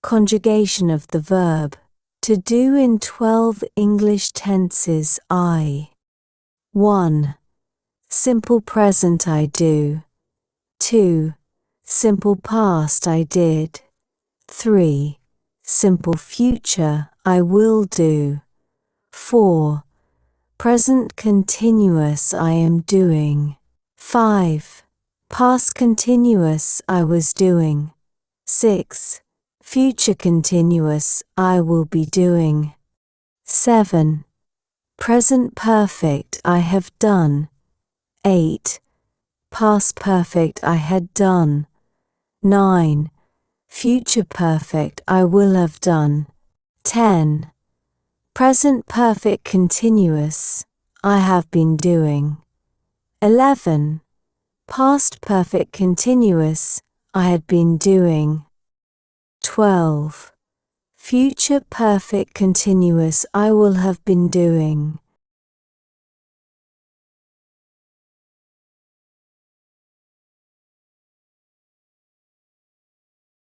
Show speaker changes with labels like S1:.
S1: Conjugation of the verb. To do in 12 English tenses. 1. Simple present I do. 2. Simple past I did. 3. Simple future I will do. 4. Present continuous I am doing. 5. Past continuous I was doing. 6. Future continuous I will be doing. 7. Present perfect I have done. 8. Past perfect I had done. 9. Future perfect I will have done. 10. Present perfect continuous I have been doing. 11. Past perfect continuous I had been doing. 12. Future perfect continuous I will have been doing.